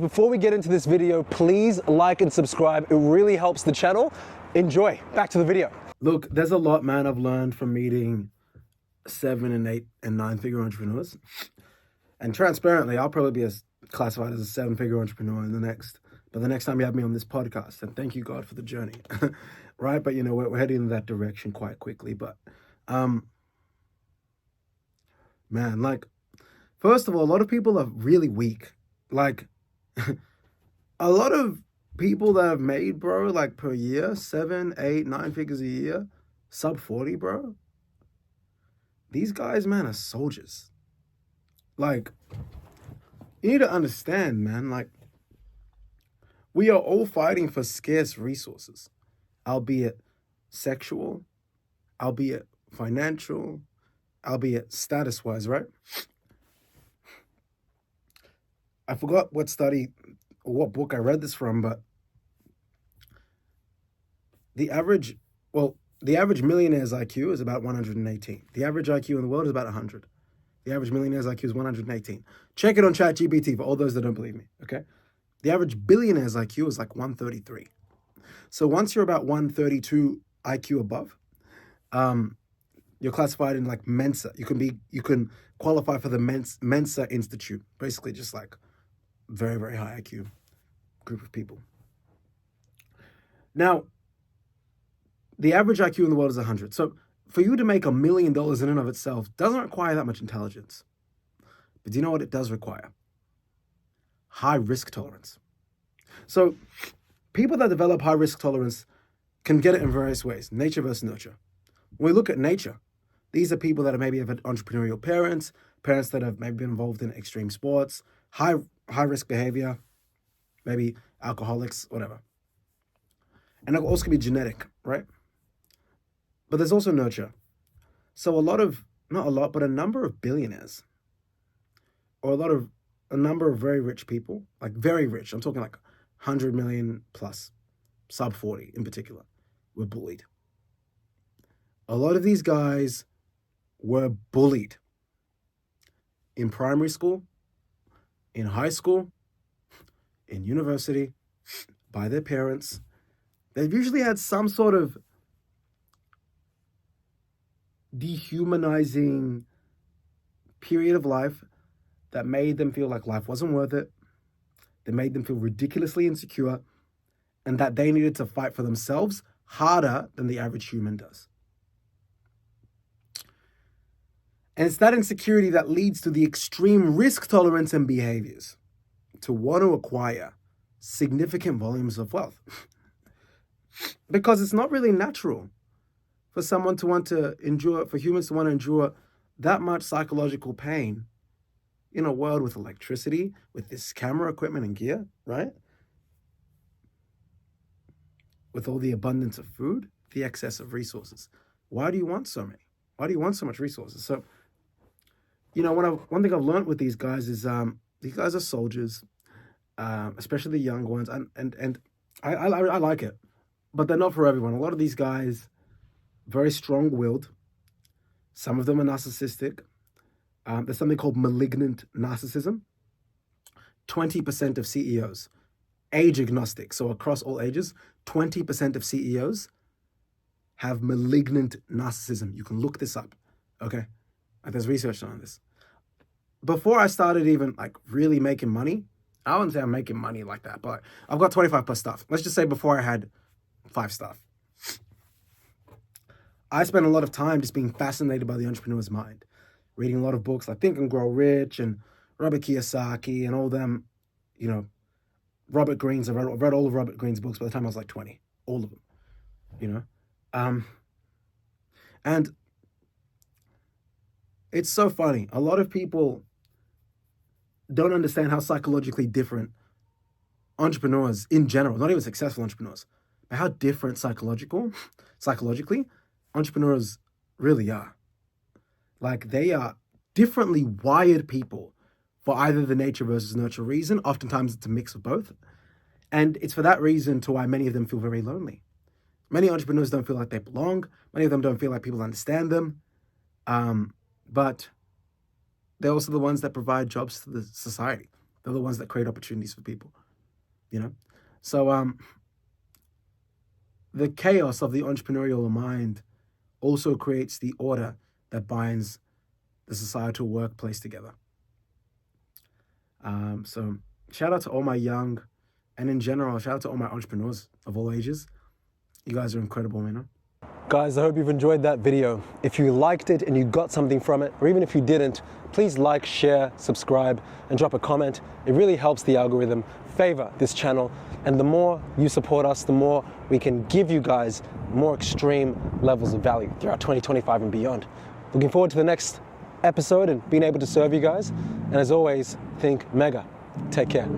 Before we get into this video, please like and subscribe. It really helps the channel. Enjoy. Back to the video. Look, there's a lot, man, I've learned from meeting 7 and 8 and 9-figure entrepreneurs. And transparently, I'll probably be classified as a 7-figure entrepreneur the next time you have me on this podcast. And thank you, God, for the journey. Right? But, we're heading in that direction quite quickly. But, man, first of all, a lot of people are really weak. A lot of people that have made, bro, per year, 7, 8, 9 figures a year, sub 40, bro. These guys, man, are soldiers. You need to understand, man, we are all fighting for scarce resources, albeit sexual, albeit financial, albeit status-wise, right? I forgot what study or what book I read this from, but the average millionaire's IQ is about 118. The average IQ in the world is about 100. The average millionaire's IQ is 118. Check it on ChatGPT for all those that don't believe me, okay? The average billionaire's IQ is 133. So once you're about 132 IQ above, you're classified in Mensa. You can qualify for the Mensa Institute, basically just very, very high IQ group of people. Now, the average IQ in the world is 100. So for you to make $1 million in and of itself doesn't require that much intelligence. But do you know what it does require? High risk tolerance. So people that develop high risk tolerance can get it in various ways. Nature versus nurture. When we look at nature, these are people that maybe have had entrepreneurial parents that have maybe been involved in extreme sports, high risk behavior, maybe alcoholics, whatever. And it also can be genetic, right? But there's also nurture. So a number of billionaires, or a number of very rich people, very rich, I'm talking 100 million plus, sub 40 in particular, were bullied. A lot of these guys were bullied in primary school, in high school, in university, by their parents. They've usually had some sort of dehumanizing period of life that made them feel like life wasn't worth it, that made them feel ridiculously insecure, and that they needed to fight for themselves harder than the average human does. And it's that insecurity that leads to the extreme risk tolerance and behaviors to want to acquire significant volumes of wealth. Because it's not really natural for humans to want to endure that much psychological pain in a world with electricity, with this camera equipment and gear, right? With all the abundance of food, the excess of resources. Why do you want so many? Why do you want so much resources? So, one thing I've learned with these guys is these guys are soldiers, especially the young ones, and I like it, but they're not for everyone. A lot of these guys, very strong-willed. Some of them are narcissistic. There's something called malignant narcissism. 20% of CEOs, age agnostic, so across all ages, 20% of CEOs have malignant narcissism. You can look this up, okay? There's research on this. Before I started even really making money, I wouldn't say I'm making money like that, but I've got 25 plus stuff. Let's just say before I had 5 stuff. I spent a lot of time just being fascinated by the entrepreneur's mind, reading a lot of books like Think and Grow Rich and Robert Kiyosaki and all them, Robert Greene's. I read all of Robert Greene's books by the time I was 20, all of them, and it's so funny. A lot of people don't understand how psychologically different entrepreneurs in general, not even successful entrepreneurs, but how different psychologically entrepreneurs really are. They are differently wired people for either the nature versus nurture reason. Oftentimes it's a mix of both. And it's for that reason to why many of them feel very lonely. Many entrepreneurs don't feel like they belong. Many of them don't feel like people understand them. But they're also the ones that provide jobs to the society. They're the ones that create opportunities for people, you know? So the chaos of the entrepreneurial mind also creates the order that binds the societal workplace together. So shout out to all my young, and in general, shout out to all my entrepreneurs of all ages. You guys are incredible, man. Guys, I hope you've enjoyed that video. If you liked it and you got something from it, or even if you didn't, please like, share, subscribe, and drop a comment. It really helps the algorithm favor this channel. And the more you support us, the more we can give you guys more extreme levels of value throughout 2025 and beyond. Looking forward to the next episode and being able to serve you guys. And as always, think mega. Take care.